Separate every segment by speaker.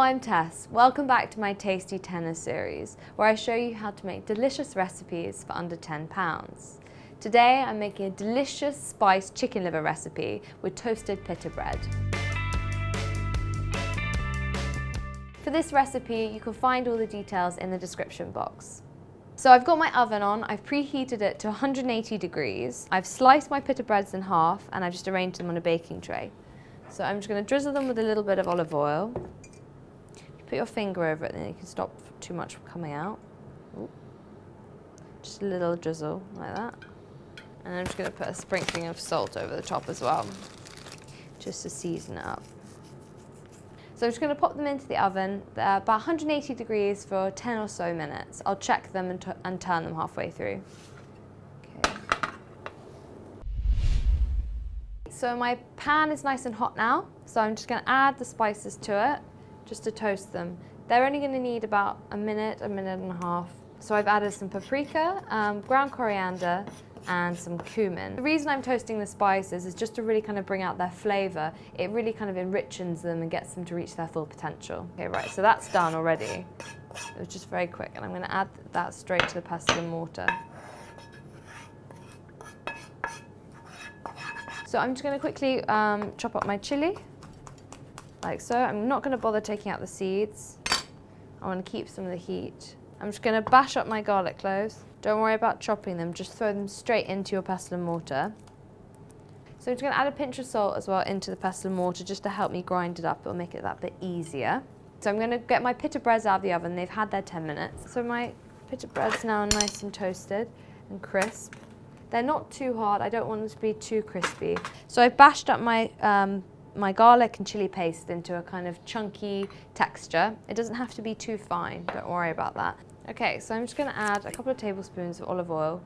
Speaker 1: I'm Tess. Welcome back to my Tasty Tenner series, where I show you how to make delicious recipes for under £10. Today I'm making a delicious spiced chicken liver recipe with toasted pita bread. For this recipe, you can find all the details in the description box. So I've got my oven on, I've preheated it to 180 degrees. I've sliced my pita breads in half and I've just arranged them on a baking tray. So I'm just going to drizzle them with a little bit of olive oil. Put your finger over it, then you can stop too much from coming out. Ooh. Just a little drizzle like that. And I'm just going to put a sprinkling of salt over the top as well, just to season it up. So I'm just going to pop them into the oven, about 180 degrees for 10 or so minutes. I'll check them and turn them halfway through. Okay. So my pan is nice and hot now, so I'm just going to add the spices to it, just to toast them. They're only going to need about a minute and a half. So I've added some paprika, ground coriander, and some cumin. The reason I'm toasting the spices is just to really kind of bring out their flavour. It really kind of enriches them and gets them to reach their full potential. Okay, right, so that's done already. It was just very quick, and I'm going to add that straight to the pestle and mortar. So I'm just going to quickly chop up my chilli, like so. I'm not going to bother taking out the seeds. I want to keep some of the heat. I'm just going to bash up my garlic cloves. Don't worry about chopping them, just throw them straight into your pestle and mortar. So I'm just going to add a pinch of salt as well into the pestle and mortar just to help me grind it up. It'll make it that bit easier. So I'm going to get my pita breads out of the oven. They've had their 10 minutes. So my pita breads now are nice and toasted and crisp. They're not too hard. I don't want them to be too crispy. So I've bashed up my my garlic and chilli paste into a kind of chunky texture. It doesn't have to be too fine, don't worry about that. Okay, so I'm just going to add a couple of tablespoons of olive oil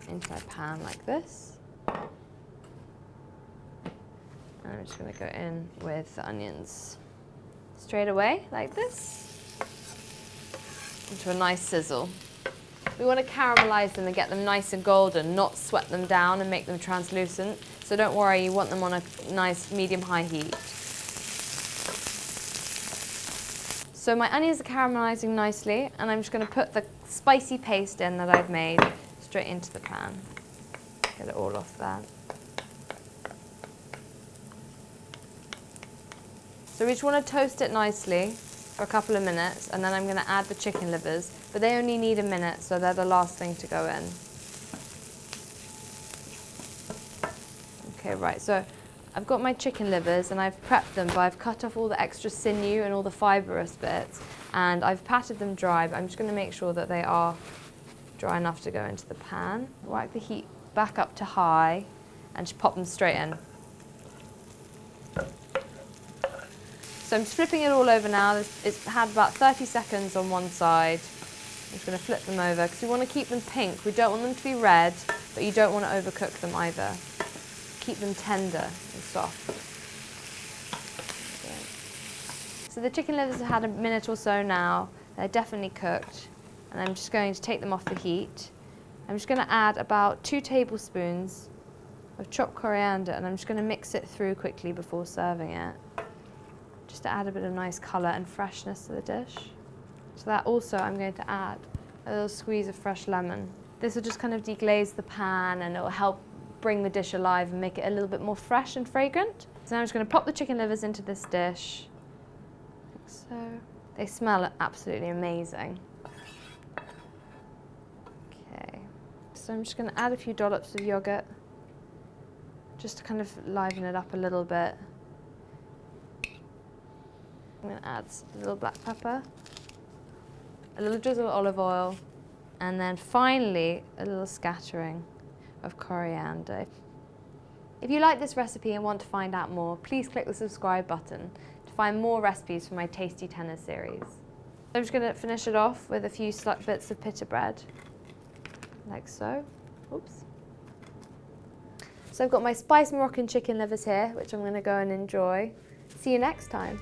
Speaker 1: into my pan like this. And I'm just going to go in with the onions straight away like this into a nice sizzle. We want to caramelise them and get them nice and golden, not sweat them down and make them translucent. So don't worry, you want them on a nice medium-high heat. So my onions are caramelising nicely, and I'm just going to put the spicy paste in that I've made straight into the pan. Get it all off there. So we just want to toast it nicely for a couple of minutes, and then I'm going to add the chicken livers, but they only need a minute, so they're the last thing to go in. Okay, right, so I've got my chicken livers and I've prepped them, but I've cut off all the extra sinew and all the fibrous bits, and I've patted them dry, but I'm just going to make sure that they are dry enough to go into the pan. Whack the heat back up to high and just pop them straight in. So I'm just flipping it all over now. It's had about 30 seconds on one side. I'm just going to flip them over because we want to keep them pink. We don't want them to be red, but you don't want to overcook them either. Keep them tender and soft. Okay. So the chicken livers have had a minute or so now. They're definitely cooked. And I'm just going to take them off the heat. I'm just going to add about 2 tablespoons of chopped coriander, and I'm just going to mix it through quickly before serving it, just to add a bit of nice colour and freshness to the dish. So that also I'm going to add a little squeeze of fresh lemon. This will just kind of deglaze the pan, and it will help bring the dish alive and make it a little bit more fresh and fragrant. So now I'm just going to pop the chicken livers into this dish, like so. They smell absolutely amazing. Okay, so I'm just going to add a few dollops of yoghurt, just to kind of liven it up a little bit. I'm going to add a little black pepper, a little drizzle of olive oil, and then finally a little scattering of coriander. If you like this recipe and want to find out more, please click the subscribe button to find more recipes from my Tasty Tenner series. I'm just going to finish it off with a few bits of pita bread, like so. Oops. So I've got my spiced Moroccan chicken livers here, which I'm going to go and enjoy. See you next time.